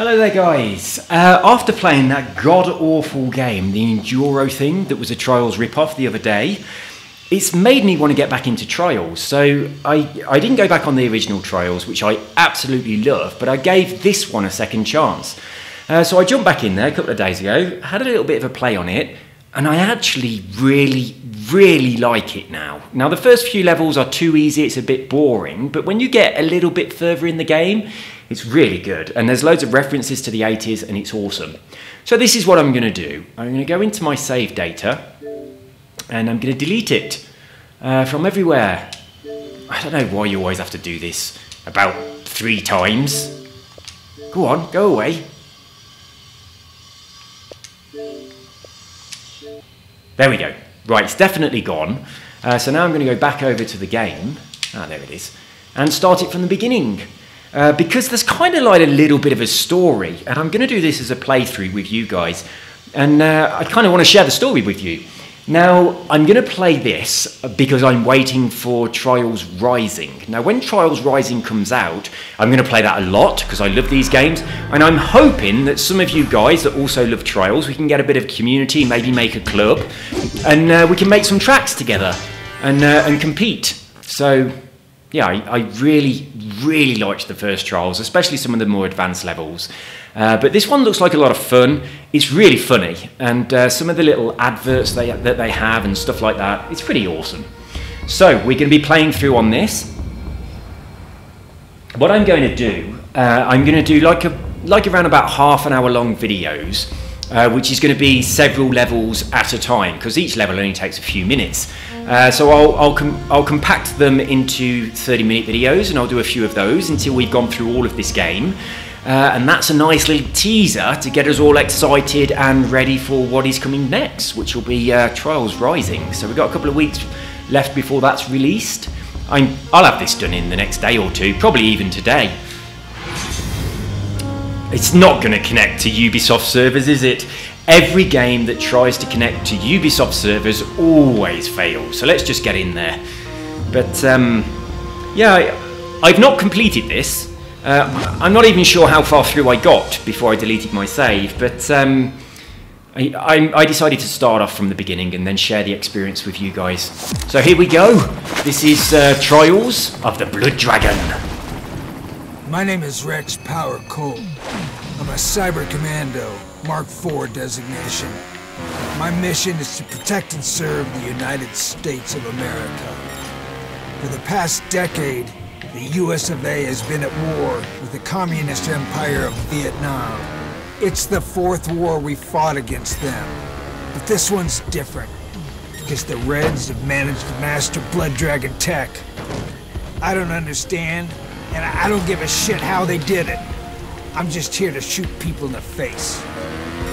Hello there guys. After playing that god-awful game, the Enduro thing that was a Trials rip-off the other day, it's made me want to get back into Trials. So I didn't go back on the original Trials, which I absolutely love, but I gave this one a second chance. So I jumped back in there a couple of days ago, had a little bit of a play on it, and I actually really like it now. Now the first few levels are too easy, it's a bit boring, but when you get a little bit further in the game, it's really good. And there's loads of references to the 80s and it's awesome. So this is what I'm gonna do. I'm gonna go into my save data and I'm gonna delete it from everywhere. I don't know why you always have to do this about 3 times. Go on, go away. There we go. Right, it's definitely gone. So now I'm going to go back over to the game. Ah, there it is. And start it from the beginning. Because there's kind of like a little bit of a story. And I'm going to do this as a playthrough with you guys. And I kind of want to share the story with you. Now, I'm going to play this because I'm waiting for Trials Rising. Now, when Trials Rising comes out, I'm going to play that a lot because I love these games. And I'm hoping that some of you guys that also love Trials, we can get a bit of community, maybe make a club, and we can make some tracks together and compete. So, yeah, I really liked the first Trials, especially some of the more advanced levels. But this one looks like a lot of fun. It's really funny, and some of the little adverts that they have and stuff like that, it's pretty awesome. So we're going to be playing through on this. What I'm going to do, I'm going to do like around about half an hour long videos, which is going to be several levels at a time, because each level only takes a few minutes. So I'll compact them into 30-minute videos, and I'll do a few of those until we've gone through all of this game. And that's a nice little teaser to get us all excited and ready for what is coming next, which will be Trials Rising. So we've got a couple of weeks left before that's released. I'll have this done in the next day or two, probably even today. It's not going to connect to Ubisoft servers, is it? Every game that tries to connect to Ubisoft servers always fails. So let's just get in there. But yeah, I've not completed this. I'm not even sure how far through I got before I deleted my save, but I decided to start off from the beginning and then share the experience with you guys. So here we go. This is Trials of the Blood Dragon. My name is Rex Power Cole. I'm a cyber commando, Mark IV designation. My mission is to protect and serve the United States of America. For the past decade, the US of A has been at war with the Communist Empire of Vietnam. It's the 4th war we fought against them. But this one's different, because the Reds have managed to master Blood Dragon tech. I don't understand, and I don't give a shit how they did it. I'm just here to shoot people in the face.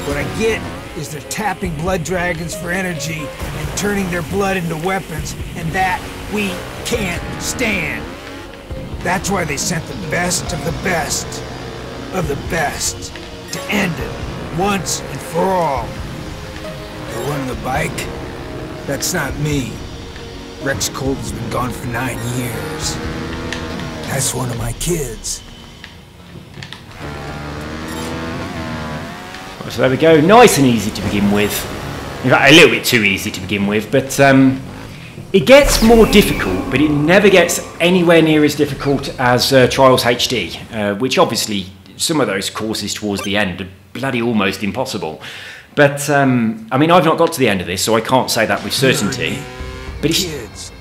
What I get is they're tapping Blood Dragons for energy and turning their blood into weapons, and that we can't stand. That's why they sent the best of the best of the best to end it once and for all. The one on the bike? That's not me. Rex Colton's been gone for 9 years. That's one of my kids. So there we go. Nice and easy to begin with. In fact, a little bit too easy to begin with, but it gets more difficult, but it never gets anywhere near as difficult as Trials HD, which obviously some of those courses towards the end are bloody almost impossible. But, I mean, I've not got to the end of this, so I can't say that with certainty. But Kids.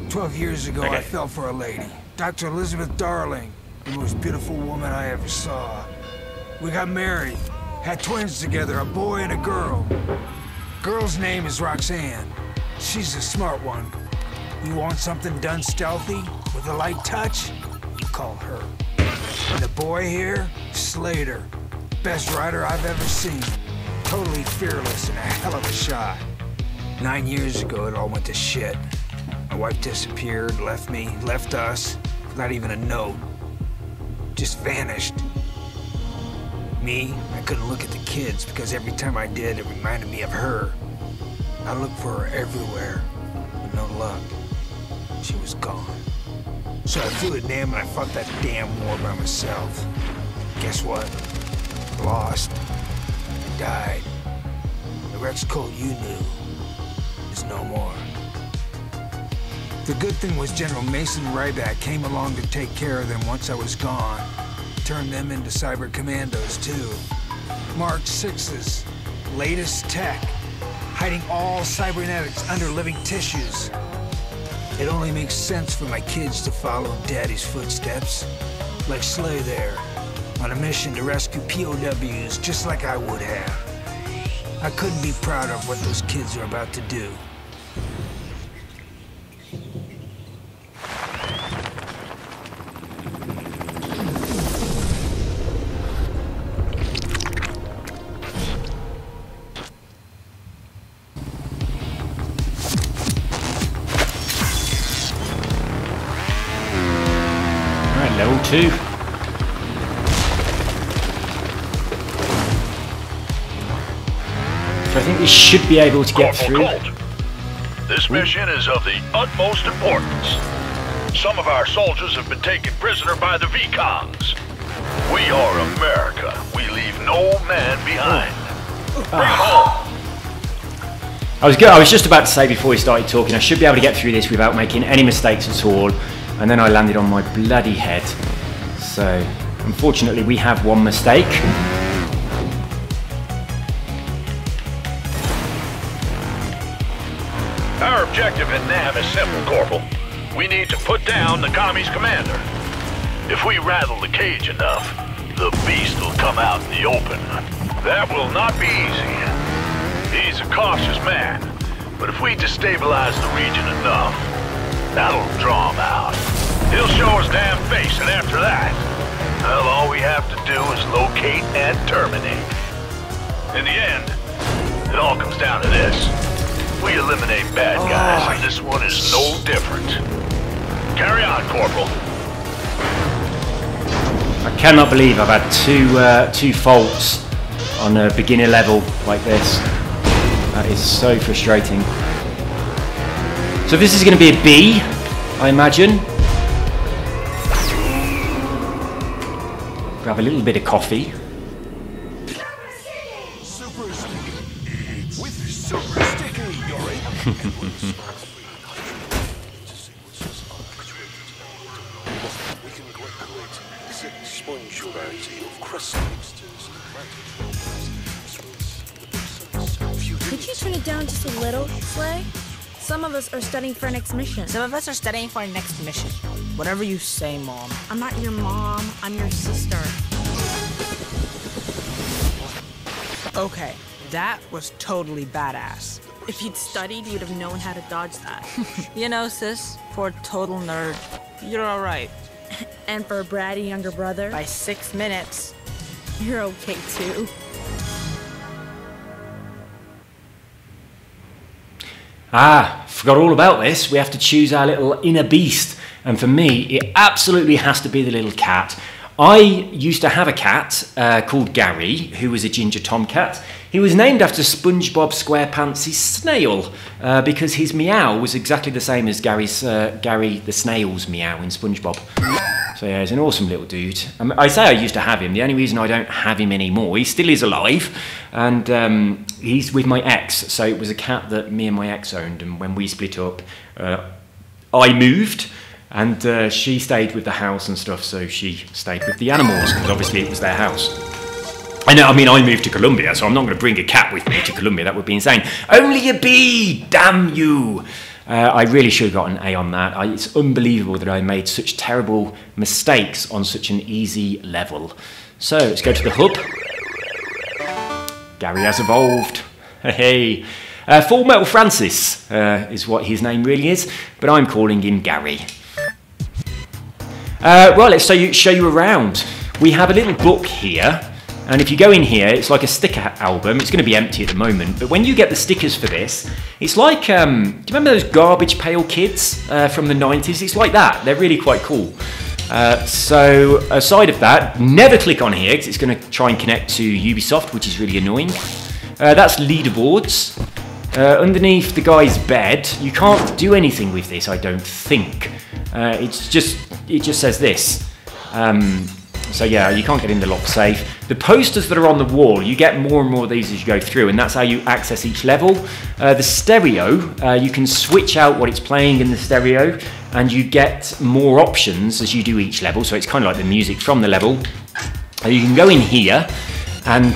12 years ago, I fell for a lady. Dr. Elizabeth Darling, the most beautiful woman I ever saw. We got married, had twins together, a boy and a girl. Girl's name is Roxanne. She's a smart one. You want something done stealthy, with a light touch? You call her. And the boy here, Slater. Best rider I've ever seen. Totally fearless and a hell of a shot. 9 years ago, it all went to shit. My wife disappeared, left me, left us, without even a note. Just vanished. Me, I couldn't look at the kids because every time I did, it reminded me of her. I looked for her everywhere, but no luck. She was gone. So I flew to Nam and I fought that damn war by myself. Guess what? lost and died. The Rex Cole you knew is no more. The good thing was General Mason Ryback came along to take care of them once I was gone. Turned them into cyber commandos, too. Mark 6's latest tech, hiding all cybernetics under living tissues. It only makes sense for my kids to follow Daddy's footsteps. Like Slay there, on a mission to rescue POWs just like I would have. I couldn't be prouder of what those kids are about to do. Level 2. So I think we should be able to get through. Colt. This mission is of the utmost importance. Some of our soldiers have been taken prisoner by the Vikongs. We are America. We leave no man behind. Bring him home. I was just about to say before we started talking, I should be able to get through this without making any mistakes at all. And then I landed on my bloody head. So, unfortunately, we have one mistake. Our objective in NAM is simple, Corporal. We need to put down the Commies commander. If we rattle the cage enough, the beast will come out in the open. That will not be easy. He's a cautious man, but if we destabilize the region enough, that'll draw him out. He'll show his damn face, and after that, well, all we have to do is locate and terminate. In the end, it all comes down to this. We eliminate bad guys, and this one is no different. Carry on, Corporal. I cannot believe I've had two faults on a beginner level like this. That is so frustrating. So this is going to be a B, I imagine. Grab a little bit of coffee. Super sticky. With super sticky, we can calculate exact spongularity of crust mixtures. Could you turn it down just a little, Slay? Some of us are studying for our next mission. Some of us are studying for our next mission. Whatever you say, Mom. I'm not your mom, I'm your sister. Okay, that was totally badass. If you'd studied, you'd have known how to dodge that. You know, sis, for a total nerd, you're alright. And for a bratty younger brother, By 6 minutes. you're okay too. Forgot all about this. We have to choose our little inner beast. And for me, it absolutely has to be the little cat. I used to have a cat called Gary, who was a ginger tomcat. He was named after SpongeBob SquarePants' snail because his meow was exactly the same as Gary the snail's meow in SpongeBob. So yeah, he's an awesome little dude. I say I used to have him. The only reason I don't have him anymore, he still is alive, and he's with my ex. So it was a cat that me and my ex owned, and when we split up, I moved, and she stayed with the house and stuff, so she stayed with the animals, because obviously it was their house. I mean, I moved to Colombia, so I'm not going to bring a cat with me to Colombia. That would be insane. Only a bee, damn you! I really should have got an A on that. It's unbelievable that I made such terrible mistakes on such an easy level. So, let's go to the hub. Gary has evolved. Hey. Full Metal Francis is what his name really is, but I'm calling him Gary. Right, let's show you around. We have a little book here. And if you go in here, it's like a sticker album. It's going to be empty at the moment. But when you get the stickers for this, it's like, do you remember those Garbage Pail Kids from the 90s? It's like that. They're really quite cool. So aside of that, never click on here because it's going to try and connect to Ubisoft, which is really annoying. That's leaderboards. Underneath the guy's bed, you can't do anything with this, I don't think. It just says this. So yeah, you can't get in the lock safe. The posters that are on the wall, you get more and more of these as you go through, and that's how you access each level. The stereo, you can switch out what it's playing in the stereo, and you get more options as you do each level, so it's kind of like the music from the level. You can go in here, and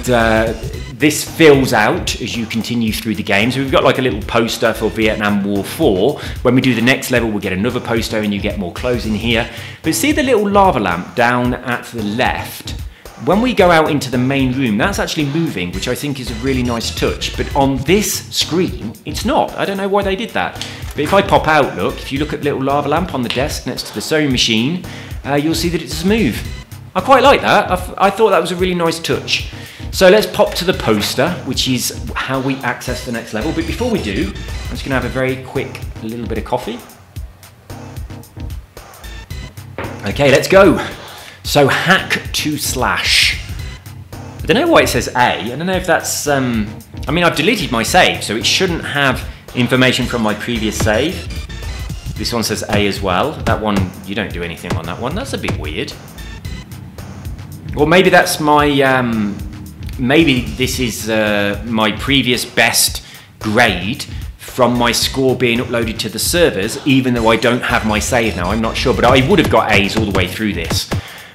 this fills out as you continue through the game. So we've got like a little poster for Vietnam War 4. When we do the next level, we'll get another poster and you get more clothes in here. But see the little lava lamp down at the left? When we go out into the main room, that's actually moving, which I think is a really nice touch. But on this screen, it's not. I don't know why they did that. But if I pop out, look, if you look at the little lava lamp on the desk next to the sewing machine, you'll see that it does move. I quite like that. I thought that was a really nice touch. So let's pop to the poster, which is how we access the next level. But before we do, I'm just going to have a very quick little bit of coffee. Okay, let's go. So hack to slash. I don't know why it says A. I don't know if that's... I mean, I've deleted my save, so it shouldn't have information from my previous save. This one says A as well. That one, you don't do anything on that one. That's a bit weird. Or maybe that's my... maybe this is my previous best grade from my score being uploaded to the servers, even though I don't have my save now. I'm not sure, but I would have got A's all the way through this.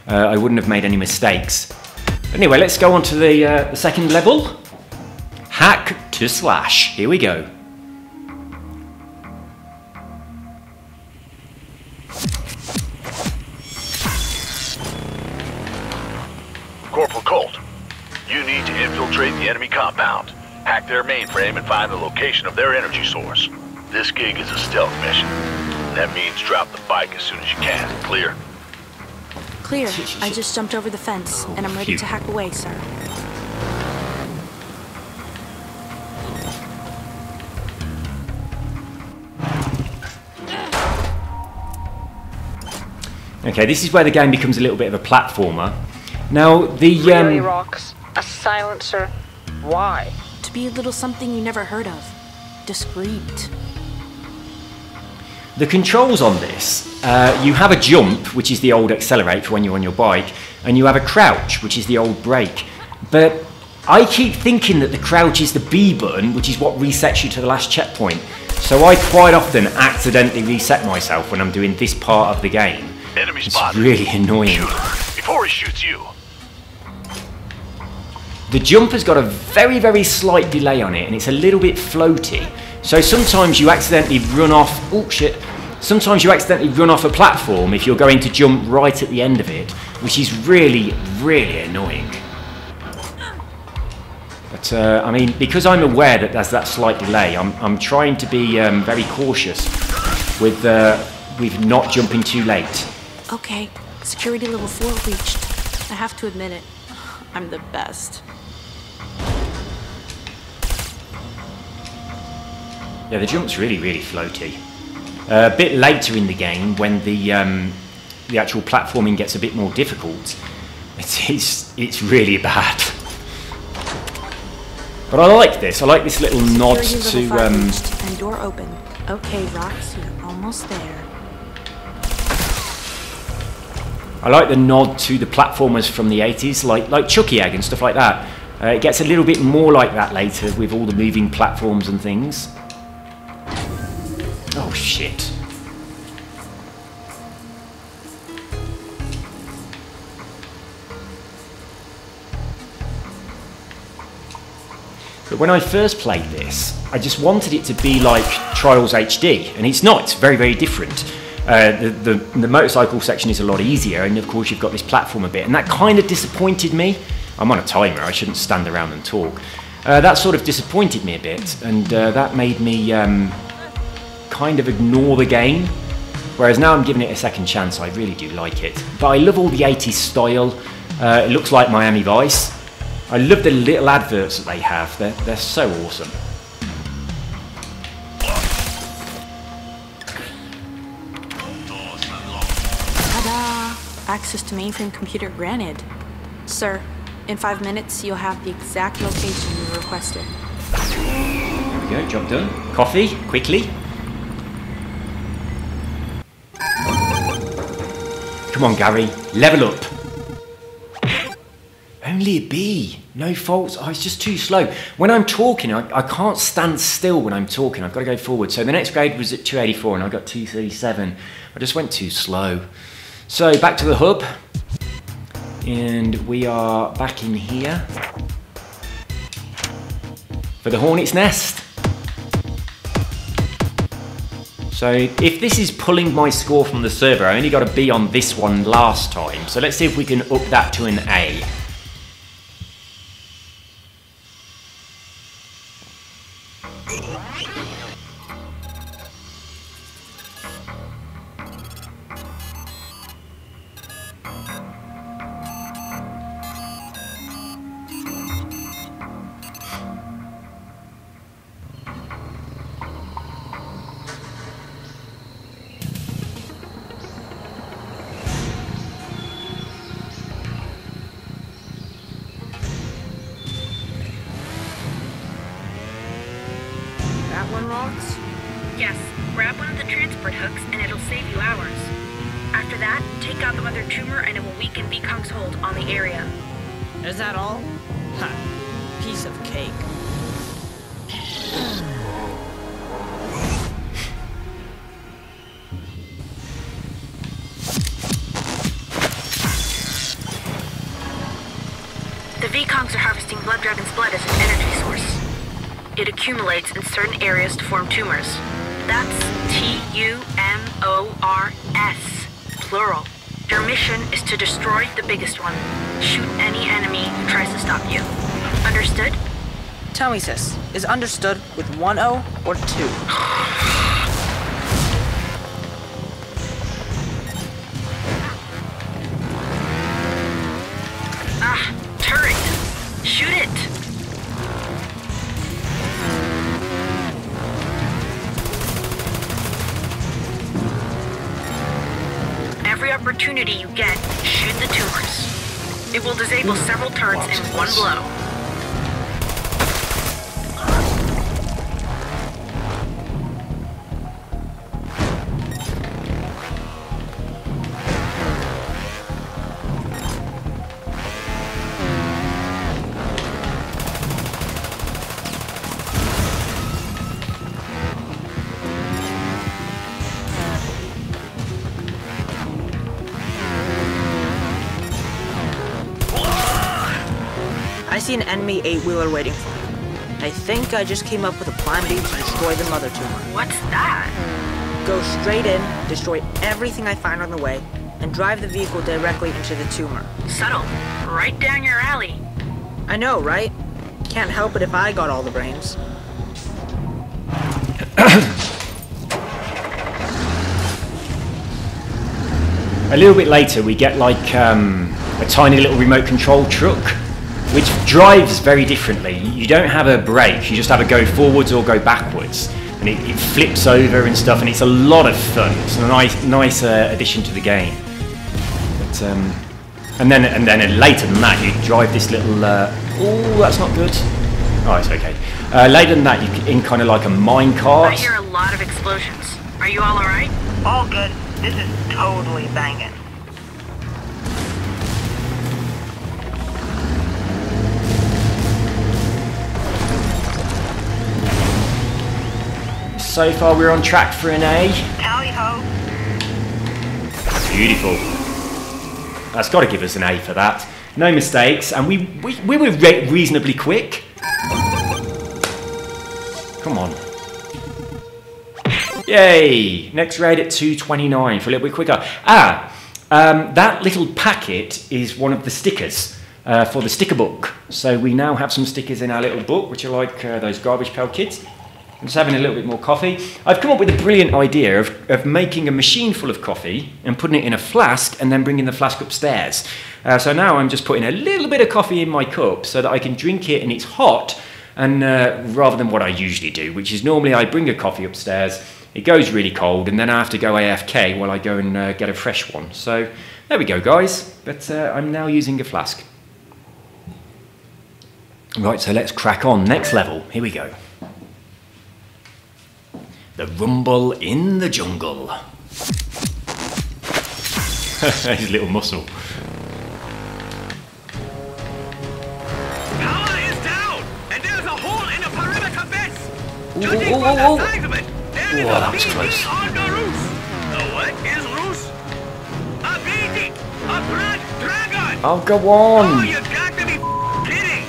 I wouldn't have made any mistakes. Anyway, let's go on to the second level. Hack to slash. Here we go. Corporal Colt, you need to infiltrate the enemy compound, hack their mainframe, and find the location of their energy source. This gig is a stealth mission. That means drop the bike as soon as you can. Clear? Clear. I just jumped over the fence, and I'm ready to hack away, sir. Okay, this is where the game becomes a little bit of a platformer. Now, the... Really, Rox? A silencer? Why? To be a little something you never heard of. Discreet. The controls on this, you have a jump, which is the old accelerate for when you're on your bike, and you have a crouch, which is the old brake. But I keep thinking that the crouch is the B button, which is what resets you to the last checkpoint. So I quite often accidentally reset myself when I'm doing this part of the game. Enemy It's spotted. really annoying. Shoot him before he shoots you. The jump has got a very, very slight delay on it, and it's a little bit floaty. So sometimes you accidentally run off... Oh, shit. Sometimes you accidentally run off a platform if you're going to jump right at the end of it, which is really, really annoying. But, I mean, because I'm aware that there's that slight delay, I'm trying to be very cautious with not jumping too late. Okay, security level 4 reached. I have to admit it. I'm the best. Yeah, the jump's really, really floaty. A bit later in the game, when the actual platforming gets a bit more difficult, it's really bad. But I like this. I like this little nod Security to... level 5 reached and door open. Okay, Rox, you're almost there. I like the nod to the platformers from the 80s, like Chucky Egg and stuff like that. It gets a little bit more like that later with all the moving platforms and things. Oh shit. But when I first played this, I just wanted it to be like Trials HD, and it's not. It's very, very different. The motorcycle section is a lot easier, and of course you've got this platform a bit, and that kind of disappointed me. I'm on a timer, I shouldn't stand around and talk. That sort of disappointed me a bit, and that made me kind of ignore the game. Whereas now I'm giving it a second chance, I really do like it. But I love all the 80s style. It looks like Miami Vice. I love the little adverts that they have, they're so awesome. Ta-da! Access to mainframe computer granted. Sir, in 5 minutes, you'll have the exact location you requested. There we go, job done. Coffee, quickly. Come on, Gary, level up. Only a B. No faults. Oh, it's just too slow. When I'm talking, I can't stand still when I'm talking. I've got to go forward. So the next grade was at 284 and I got 237. I just went too slow. So back to the hub. And we are back in here for the Hornet's Nest. So if this is pulling my score from the server, I only got a B on this one last time. So let's see if we can up that to an A. That one rocks? Yes, grab one of the transport hooks and it'll save you hours. After that, take out the mother tumor and it will weaken V-Kong's hold on the area. Is that all? Ha! Piece of cake. The V-Kongs are harvesting Blood Dragon's blood as an energy source. It accumulates in certain areas to form tumors. That's T-U-M-O-R-S, plural. Your mission is to destroy the biggest one. Shoot any enemy who tries to stop you. Understood? Tell me, sis, is understood with one O or two? Ah, turret! Shoot it! Every opportunity you get, shoot the tumors. It will disable several turrets in one blow. I see an enemy 8-wheeler waiting for me. I think I just came up with a plan B to destroy the mother tumor. What's that? Go straight in, destroy everything I find on the way, and drive the vehicle directly into the tumor. Subtle. Right down your alley. I know, right? Can't help it if I got all the brains. A little bit later we get like a tiny little remote control truck which drives very differently. You don't have a brake, you just have a go forwards or go backwards, and it flips over and stuff, and it's a lot of fun. It's a nice addition to the game. But, and then later than that you drive this little oh, that's not good. Oh, it's okay. Later than that you're in kind of like a mine cart. I hear a lot of explosions. Are you all alright? All good. This is totally banging. So far we're on track for an A. Tally ho. Beautiful. That's got to give us an A for that. No mistakes, and we were reasonably quick. Come on. Yay! Next raid at 2:29 for a little bit quicker. That little packet is one of the stickers for the sticker book. So we now have some stickers in our little book, which are like those Garbage Pail Kids. I'm just having a little bit more coffee. I've come up with a brilliant idea of making a machine full of coffee and putting it in a flask and then bringing the flask upstairs. So now I'm just putting a little bit of coffee in my cup so that I can drink it and it's hot, and rather than what I usually do, which is normally I bring a coffee upstairs, it goes really cold, and then I have to go AFK while I go and get a fresh one. So there we go, guys. But I'm now using a flask. Right, so let's crack on. Next level. Here we go. The rumble in the jungle. His little muscle. Oh, that was close. Oh, go on. Oh, you got to be kidding.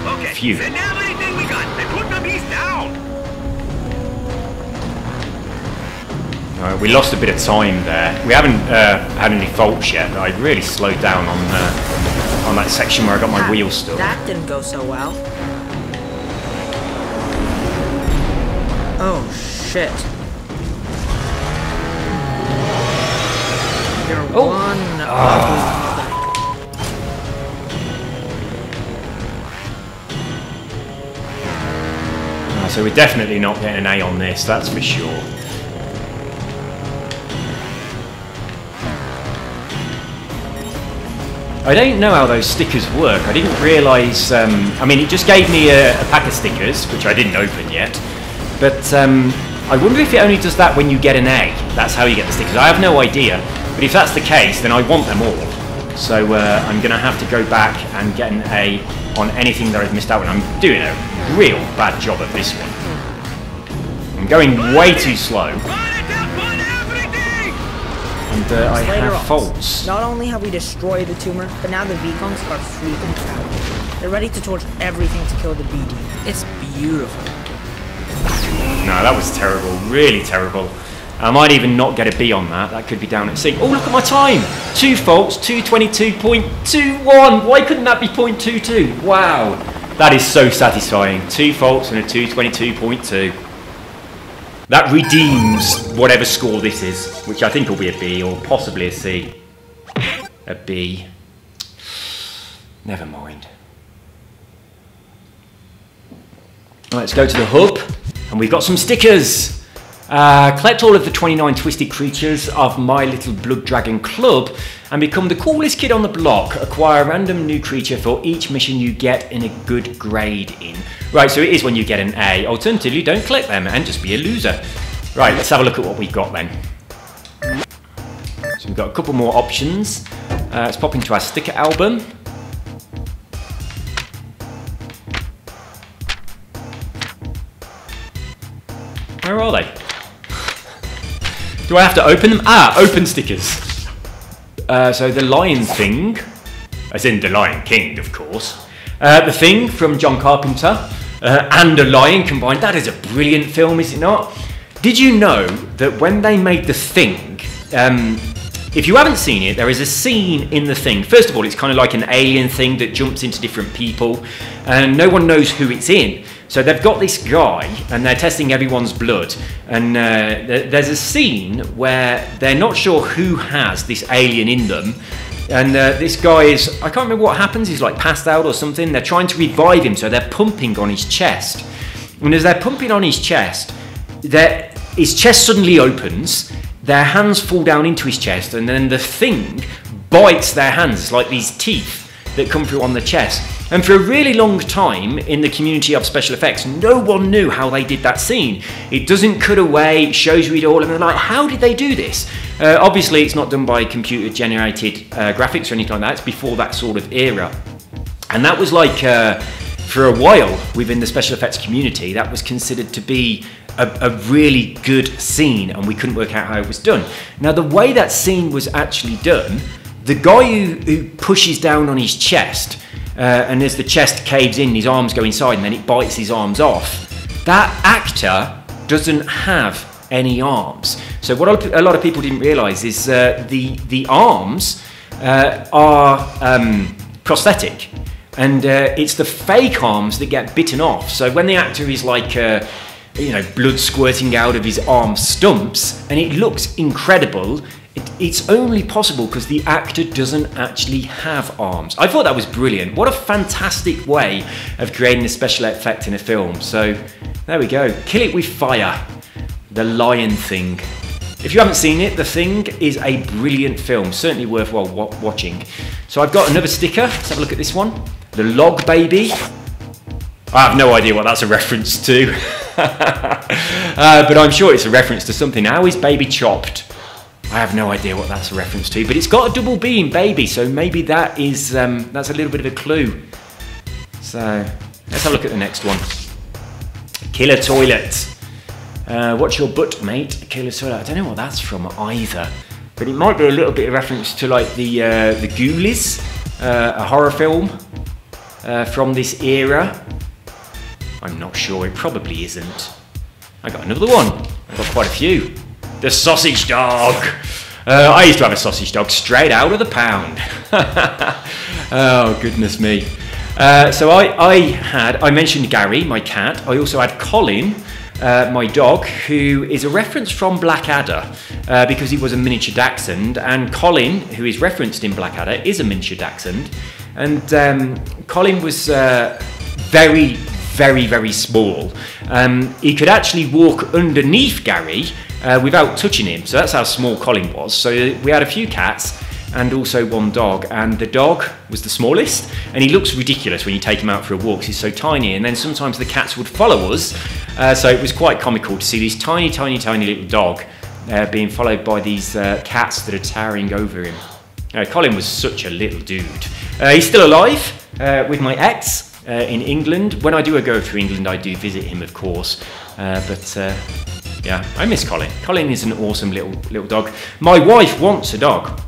Okay, Phew. send down anything we got. They put the beast down. We lost a bit of time there. We haven't had any faults yet, but I really slowed down on that section where I got my wheel stuck. That didn't go so well. Oh, shit. You're one ugly So we're definitely not getting an A on this, that's for sure. I don't know how those stickers work. I didn't realise, I mean, it just gave me a pack of stickers, which I didn't open yet. But I wonder if it only does that when you get an A. That's how you get the stickers. I have no idea. But if that's the case, then I want them all. So I'm going to have to go back and get an A on anything that I've missed out on. I'm doing a real bad job at this one. I'm going way too slow. And I have faults. Not only have we destroyed the tumor, but now the Vikongs are freaking out. They're ready to torch everything to kill the BD. It's beautiful. No, that was terrible. Really terrible. I might even not get a B on that. That could be down at C. Oh, look at my time. 2 faults, 2:22.21. Why couldn't that be 0.22? Wow. That is so satisfying. 2 faults and a 2:22.2. That redeems whatever score this is, which I think will be a B or possibly a C. A B. Never mind. Let's go to the hub, and we've got some stickers. Collect all of the 29 twisted creatures of My Little Blood Dragon Club and become the coolest kid on the block. Acquire a random new creature for each mission you get in a good grade in. Right, so it is when you get an A. Alternatively, don't collect them and just be a loser. Right, let's have a look at what we've got then. So we've got a couple more options. Let's pop into our sticker album. Where are they? Do I have to open them? Ah, open stickers. So the Lion Thing, as in the Lion King, of course. The Thing from John Carpenter and a lion combined. That is a brilliant film, is it not? Did you know that when they made The Thing, if you haven't seen it, there is a scene in The Thing. First of all, it's kind of like an alien thing that jumps into different people, and no one knows who it's in. So they've got this guy, and they're testing everyone's blood. And there's a scene where they're not sure who has this alien in them. And this guy is, I can't remember what happens, he's like passed out or something. They're trying to revive him, so they're pumping on his chest. And as they're pumping on his chest suddenly opens, their hands fall down into his chest, and then the Thing bites their hands. It's like these teeth that come through on the chest. And for a really long time in the community of special effects, no one knew how they did that scene. It doesn't cut away, it shows you it all, and they're like, how did they do this? Obviously, it's not done by computer-generated graphics or anything like that. It's before that sort of era. And that was like, for a while within the special effects community, that was considered to be a really good scene, and we couldn't work out how it was done. Now, the way that scene was actually done, the guy who pushes down on his chest, and as the chest caves in, his arms go inside and then it bites his arms off. That actor doesn't have any arms. So what a lot of people didn't realise is the arms are prosthetic, and it's the fake arms that get bitten off. So when the actor is like, blood squirting out of his arm stumps, and it looks incredible, it's only possible because the actor doesn't actually have arms. I thought that was brilliant. What a fantastic way of creating a special effect in a film. So there we go. Kill it with fire. The Lion Thing. If you haven't seen it, The Thing is a brilliant film. Certainly worthwhile watching. So I've got another sticker. Let's have a look at this one. The Log Baby. I have no idea what that's a reference to. But I'm sure it's a reference to something. How is baby chopped? I have no idea what that's a reference to, but it's got a double B in baby, so maybe that is that's a little bit of a clue. So let's have a look at the next one. Killer Toilet. Watch your butt, mate. Killer Toilet. I don't know what that's from either, but it might be a little bit of reference to like the Ghoulies, a horror film from this era. I'm not sure. It probably isn't. I got another one. I've got quite a few. The Sausage Dog. I used to have a sausage dog straight out of the pound. Oh, goodness me. So I mentioned Gary, my cat. I also had Colin, my dog, who is a reference from Blackadder because he was a miniature dachshund. And Colin, who is referenced in Blackadder, is a miniature dachshund. And Colin was very, very small. He could actually walk underneath Gary without touching him. So that's how small Colin was. So we had a few cats and also one dog, and the dog was the smallest, and he looks ridiculous when you take him out for a walk. He's so tiny, and then sometimes the cats would follow us, so it was quite comical to see this tiny little dog being followed by these cats that are towering over him. Colin was such a little dude. He's still alive with my ex in England. When I do go through England, I do visit him, of course, but yeah, I miss Colin. Colin is an awesome little dog. My wife wants a dog.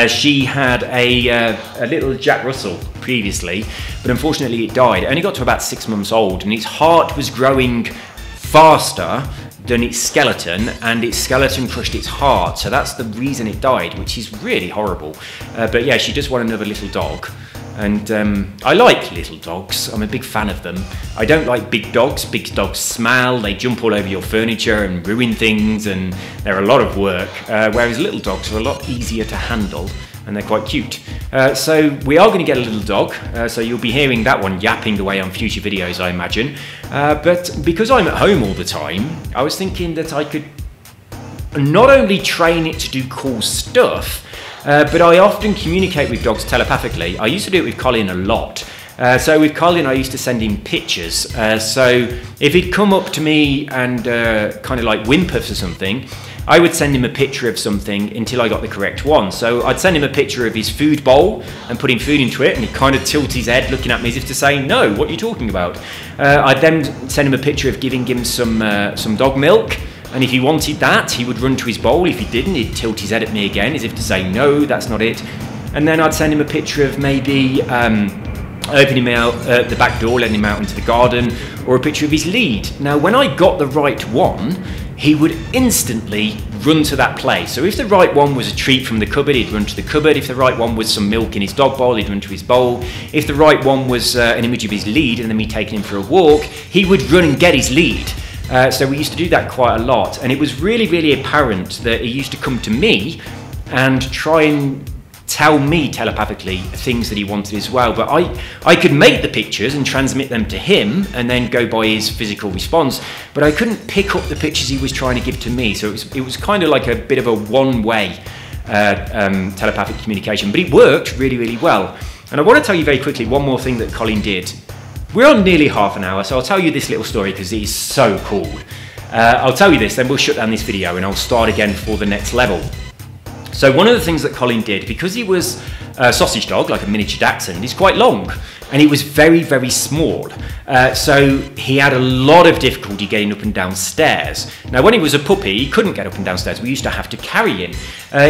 She had a little Jack Russell previously, but unfortunately it died. It only got to about 6 months old, and its heart was growing faster than its skeleton, and its skeleton crushed its heart. So that's the reason it died, which is really horrible. But yeah, she just wanted another little dog. And I like little dogs. I'm a big fan of them. I don't like big dogs. Big dogs smell, they jump all over your furniture and ruin things, and they're a lot of work. Whereas little dogs are a lot easier to handle, and they're quite cute. So we are going to get a little dog. So you'll be hearing that one yapping away on future videos, I imagine. But because I'm at home all the time, I was thinking that I could not only train it to do cool stuff, but I often communicate with dogs telepathically. I used to do it with Colin a lot. So with Colin, I used to send him pictures. So if he'd come up to me and kind of like whimper for something, I would send him a picture of something until I got the correct one. So I'd send him a picture of his food bowl and putting food into it, and he'd kind of tilt his head looking at me as if to say, no, what are you talking about? I'd then send him a picture of giving him some dog milk. And if he wanted that, he would run to his bowl. If he didn't, he'd tilt his head at me again as if to say, no, that's not it. And then I'd send him a picture of maybe opening him out the back door, letting him out into the garden, or a picture of his lead. Now, when I got the right one, he would instantly run to that place. So if the right one was a treat from the cupboard, he'd run to the cupboard. If the right one was some milk in his dog bowl, he'd run to his bowl. If the right one was an image of his lead and then me taking him for a walk, he would run and get his lead. So we used to do that quite a lot, and it was really apparent that he used to come to me and try and tell me telepathically things that he wanted as well. But I could make the pictures and transmit them to him and then go by his physical response, but I couldn't pick up the pictures he was trying to give to me. So it was kind of like a bit of a one-way telepathic communication, but it worked really well. And I want to tell you very quickly one more thing that Colin did. We're on nearly half an hour, so I'll tell you this little story because it is so cool. I'll tell you this, then we'll shut down this video and I'll start again for the next level. So one of the things that Colin did, because he was a sausage dog, like a miniature dachshund, he's quite long, and he was very small. So he had a lot of difficulty getting up and down stairs. Now, when he was a puppy, he couldn't get up and down stairs. We used to have to carry him.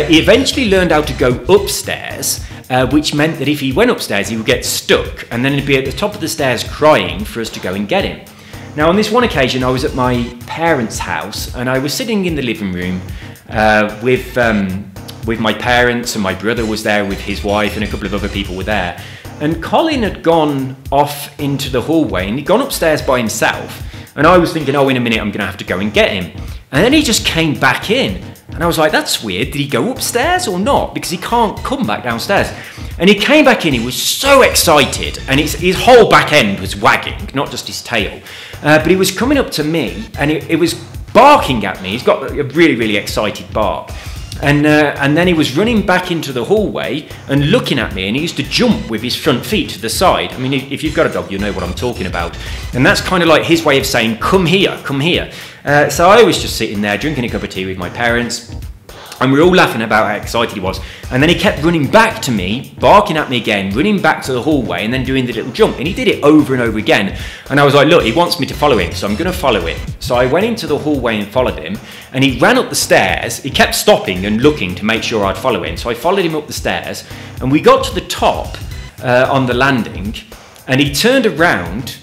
He eventually learned how to go upstairs, which meant that if he went upstairs, he would get stuck, and then he'd be at the top of the stairs crying for us to go and get him. Now, on this one occasion, I was at my parents' house, and I was sitting in the living room with my parents, and my brother was there with his wife, and a couple of other people were there. And Colin had gone off into the hallway, and he'd gone upstairs by himself. And I was thinking, oh, in a minute, I'm going to have to go and get him. And then he just came back in. And I was like, that's weird. Did he go upstairs or not? Because he can't come back downstairs. And he came back in. He was so excited. And his whole back end was wagging, not just his tail. But he was coming up to me, and it was barking at me. He's got a really excited bark. And then he was running back into the hallway and looking at me, and he used to jump with his front feet to the side. I mean, if you've got a dog, you know what I'm talking about. And that's kind of like his way of saying, come here, come here. So I was just sitting there drinking a cup of tea with my parents, And we were all laughing about how excited he was. And then he kept running back to me, barking at me again, running back to the hallway and then doing the little jump. And he did it over and over again. And I was like, look, he wants me to follow him, so I'm going to follow him. So I went into the hallway and followed him. And he ran up the stairs. He kept stopping and looking to make sure I'd follow him. So I followed him up the stairs. And we got to the top on the landing. And he turned around,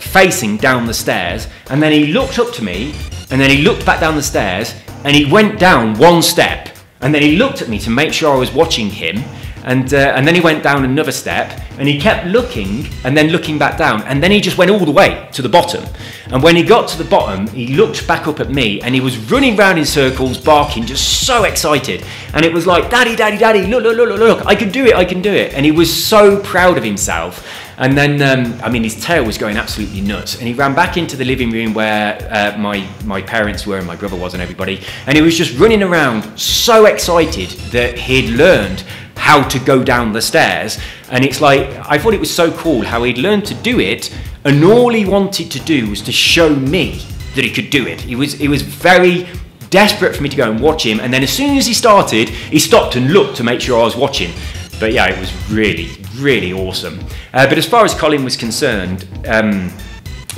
facing down the stairs. And then he looked up to me. And then he looked back down the stairs. And he went down one step, and then he looked at me to make sure I was watching him, and then he went down another step, and he kept looking, and then looking back down, and then he just went all the way to the bottom. And when he got to the bottom, he looked back up at me, and he was running round in circles, barking, just so excited. And it was like, Daddy, Daddy, Daddy, look, look, look, look, look, I can do it, I can do it. And he was so proud of himself. And then, I mean, his tail was going absolutely nuts. And he ran back into the living room where my parents were and my brother was and everybody. And he was just running around so excited that he'd learned how to go down the stairs. And it's like, I thought it was so cool how he'd learned to do it. And all he wanted to do was to show me that he could do it. He was very desperate for me to go and watch him. And then as soon as he started, he stopped and looked to make sure I was watching. But yeah, it was really, really awesome. But as far as Colin was concerned,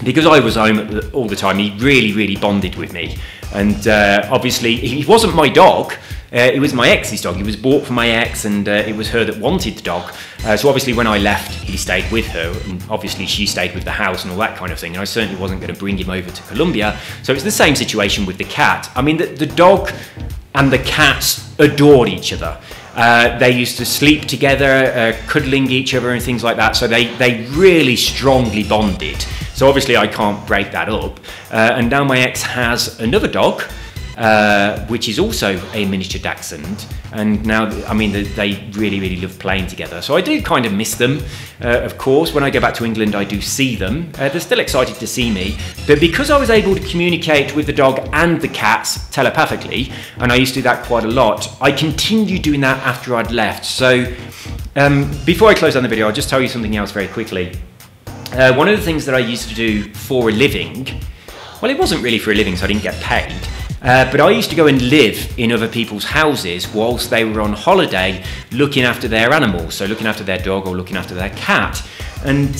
because I was home all the time, he really, really bonded with me. And obviously, he wasn't my dog. It was my ex's dog. He was bought for my ex, and it was her that wanted the dog. So obviously, when I left, he stayed with her, and obviously she stayed with the house and all that kind of thing. And I certainly wasn't going to bring him over to Colombia. So it's the same situation with the cat. I mean, the dog and the cats adored each other. They used to sleep together, cuddling each other and things like that. So they really strongly bonded. So obviously I can't break that up. And now my ex has another dog, which is also a miniature Dachshund. And now, I mean, they really, really love playing together. So I do kind of miss them, of course. When I go back to England, I do see them. They're still excited to see me. But because I was able to communicate with the dog and the cats telepathically, and I used to do that quite a lot, I continued doing that after I'd left. So before I close down the video, I'll just tell you something else very quickly. One of the things that I used to do for a living, well, it wasn't really for a living, so I didn't get paid. But I used to go and live in other people's houses whilst they were on holiday looking after their animals, so looking after their dog or looking after their cat. And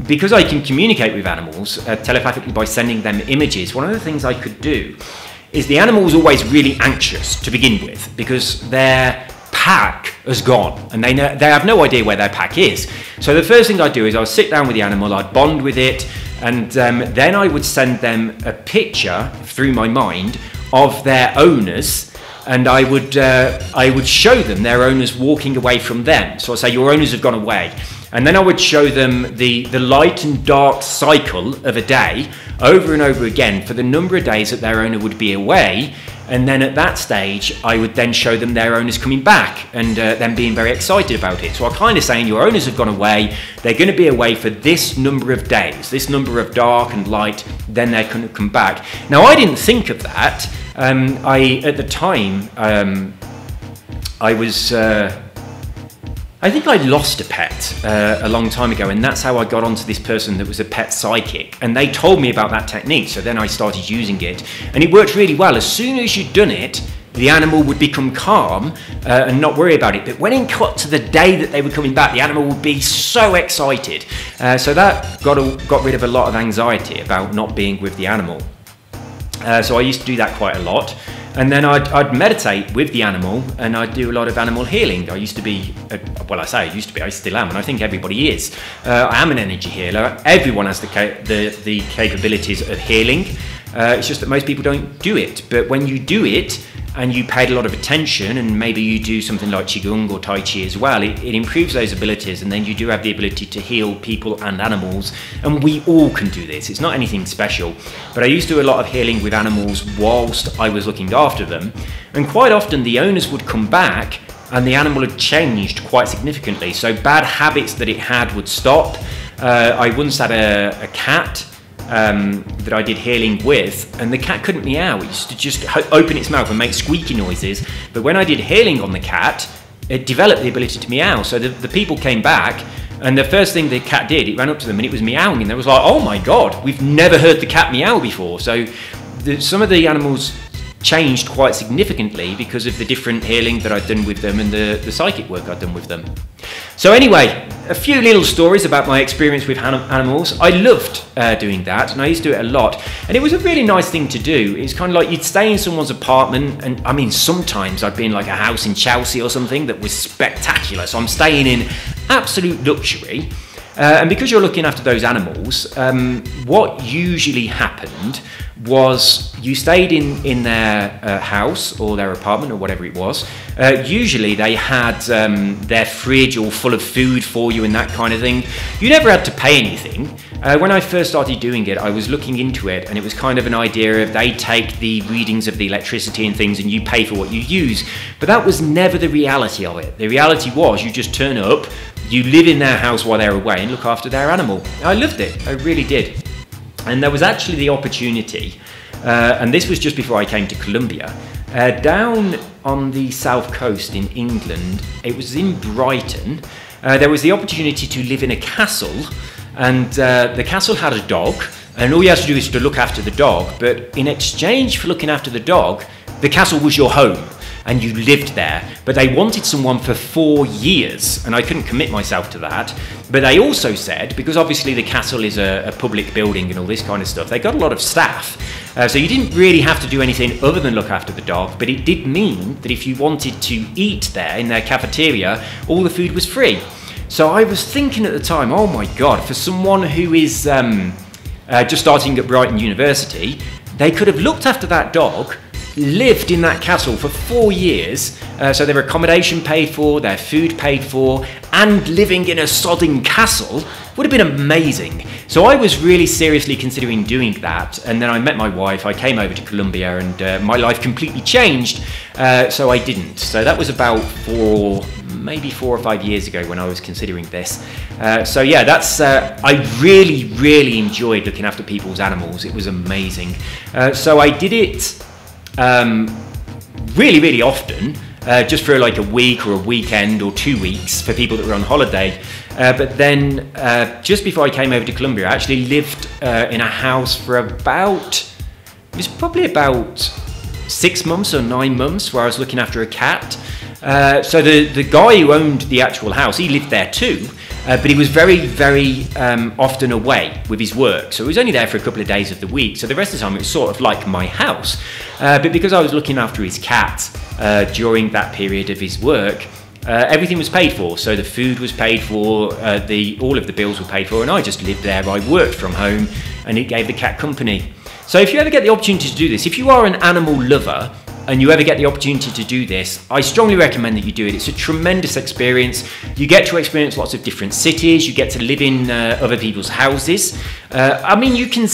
because I can communicate with animals telepathically by sending them images, one of the things I could do is the animal was always really anxious to begin with because their pack has gone and they have no idea where their pack is. So the first thing I'd do is I would sit down with the animal, I'd bond with it, and then I would send them a picture through my mind of their owners, and I would show them their owners walking away from them. So I'd say, your owners have gone away. And then I would show them the light and dark cycle of a day over and over again for the number of days that their owner would be away. And then at that stage, I would then show them their owners coming back and them being very excited about it. So I'm kind of saying, your owners have gone away, they're going to be away for this number of days, this number of dark and light, then they're going to come back. Now, I didn't think of that. At the time, I think I lost a pet a long time ago, and that's how I got onto this person that was a pet psychic. And they told me about that technique, so then I started using it. And it worked really well. As soon as you'd done it, the animal would become calm and not worry about it. But when it got to the day that they were coming back, the animal would be so excited. So that got rid of a lot of anxiety about not being with the animal. So I used to do that quite a lot. And then I'd meditate with the animal, and I'd do a lot of animal healing. I used to be, well, I say I used to be, I still am, and I think everybody is. I am an energy healer. Everyone has the capabilities of healing. It's just that most people don't do it. But when you do it, and you paid a lot of attention, and maybe you do something like Qigong or Tai Chi as well, it improves those abilities, and then you do have the ability to heal people and animals, and we all can do this. It's not anything special, but I used to do a lot of healing with animals whilst I was looking after them, and quite often the owners would come back and the animal had changed quite significantly, so bad habits that it had would stop. I once had a cat that I did healing with, and the cat couldn't meow. It used to just open its mouth and make squeaky noises, but when I did healing on the cat, it developed the ability to meow. So the people came back, and the first thing the cat did, it ran up to them and it was meowing, and they was like, oh my god, we've never heard the cat meow before. So some of the animals changed quite significantly because of the different healing that I'd done with them and the psychic work I'd done with them. So anyway, a few little stories about my experience with animals. I loved doing that, and I used to do it a lot. And it was a really nice thing to do. It's kind of like you'd stay in someone's apartment, and I mean, sometimes I'd be in like a house in Chelsea or something that was spectacular. So I'm staying in absolute luxury. And because you're looking after those animals, what usually happened was you stayed in their house or their apartment or whatever it was. Usually they had their fridge all full of food for you and that kind of thing. You never had to pay anything. When I first started doing it, I was looking into it, and it was kind of an idea of they take the readings of the electricity and things and you pay for what you use. But that was never the reality of it. The reality was you just turn up, you live in their house while they're away and look after their animal. I loved it, I really did. And there was actually the opportunity, and this was just before I came to Colombia, down on the south coast in England, it was in Brighton, there was the opportunity to live in a castle, and the castle had a dog, and all you had to do is to look after the dog, but in exchange for looking after the dog, the castle was your home. And you lived there, but they wanted someone for 4 years, and I couldn't commit myself to that. But they also said, because obviously the castle is a public building and all this kind of stuff, they got a lot of staff, so you didn't really have to do anything other than look after the dog, but it did mean that if you wanted to eat there in their cafeteria, all the food was free. So I was thinking at the time, oh my God, for someone who is just starting at Brighton University, they could have looked after that dog, lived in that castle for 4 years, so their accommodation paid for, their food paid for, and living in a sodding castle would have been amazing. So I was really seriously considering doing that, and then I met my wife, I came over to Colombia, and my life completely changed, so I didn't. So that was about maybe 4 or 5 years ago when I was considering this. So yeah, that's I really enjoyed looking after people's animals. It was amazing. So I did it really often, just for like a week or a weekend or 2 weeks for people that were on holiday. But then just before I came over to Colombia, I actually lived in a house for it was probably about 6 months or 9 months, where I was looking after a cat. So the guy who owned the actual house, he lived there too, but he was very often away with his work. So he was only there for a couple of days of the week. So the rest of the time it was sort of like my house. But because I was looking after his cat during that period of his work, everything was paid for. So the food was paid for, all of the bills were paid for, and I just lived there. I worked from home, and it gave the cat company. So if you ever get the opportunity to do this, if you are an animal lover, and you ever get the opportunity to do this, I strongly recommend that you do it. It's a tremendous experience. You get to experience lots of different cities. You get to live in other people's houses. I mean, you can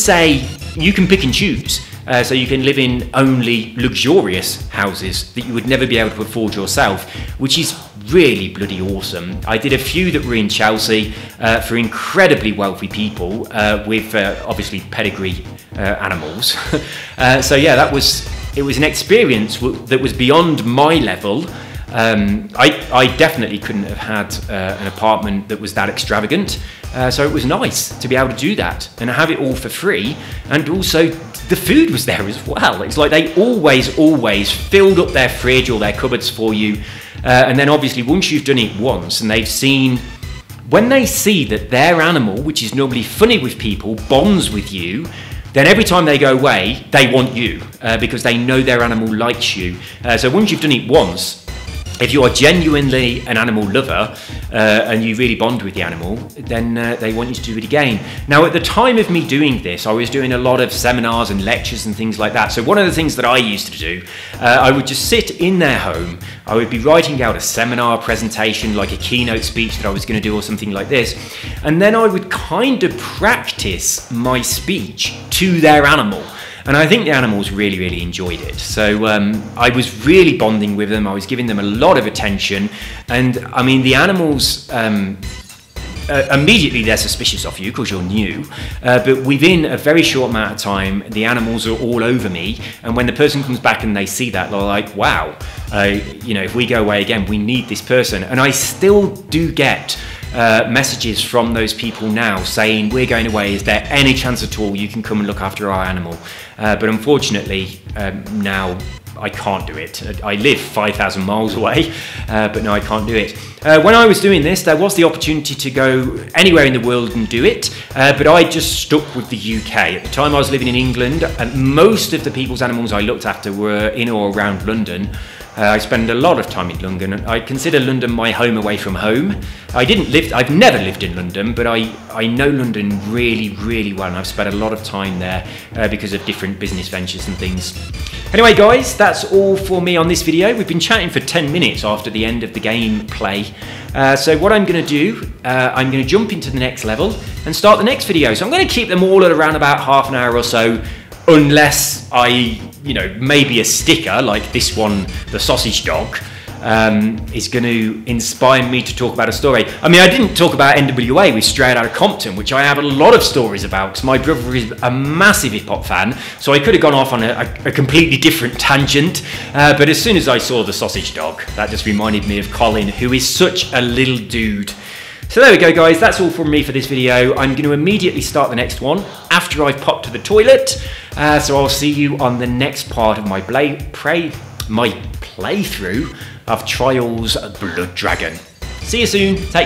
pick and choose. So you can live in only luxurious houses that you would never be able to afford yourself, which is really bloody awesome. I did a few that were in Chelsea for incredibly wealthy people with obviously pedigree animals. So yeah, it was an experience that was beyond my level. I definitely couldn't have had an apartment that was that extravagant. So it was nice to be able to do that and have it all for free. And also the food was there as well. It's like they always filled up their fridge or their cupboards for you. And then obviously once you've done it once and when they see that their animal, which is normally funny with people, bonds with you, then every time they go away, they want you because they know their animal likes you. So once you've done it once, if you are genuinely an animal lover and you really bond with the animal, then they want you to do it again. Now, at the time of me doing this, I was doing a lot of seminars and lectures and things like that. So one of the things that I used to do, I would just sit in their home. I would be writing out a seminar presentation, like a keynote speech that I was going to do or something like this. And then I would kind of practice my speech to their animal. And I think the animals really enjoyed it. So I was really bonding with them. I was giving them a lot of attention. And I mean, the animals, immediately they're suspicious of you because you're new. But within a very short amount of time, the animals are all over me. And when the person comes back and they see that, they're like, wow, if we go away again, we need this person. And I still do get messages from those people now saying, we're going away, is there any chance at all you can come and look after our animal? But unfortunately, now I can't do it. I live 5,000 miles away, but no, I can't do it. When I was doing this, there was the opportunity to go anywhere in the world and do it, but I just stuck with the UK. At the time I was living in England, and most of the people's animals I looked after were in or around London. I spend a lot of time in London, and I consider London my home away from home. I've never lived in London, but I know London really, really well, and I've spent a lot of time there because of different business ventures and things. Anyway guys, that's all for me on this video. We've been chatting for 10 minutes after the end of the gameplay. So what I'm going to do, I'm going to jump into the next level and start the next video. So I'm going to keep them all at around about half an hour or so, unless maybe a sticker like this one, the sausage dog, is going to inspire me to talk about a story. I mean, I didn't talk about NWA with Straight Outta Compton, which I have a lot of stories about, because my brother is a massive hip-hop fan, so I could have gone off on a completely different tangent, but as soon as I saw the sausage dog, that just reminded me of Colin, who is such a little dude. So there we go guys, that's all from me for this video. I'm going to immediately start the next one after I've popped to the toilet, so I'll see you on the next part of my playthrough of Trials Blood Dragon. See you soon, take care.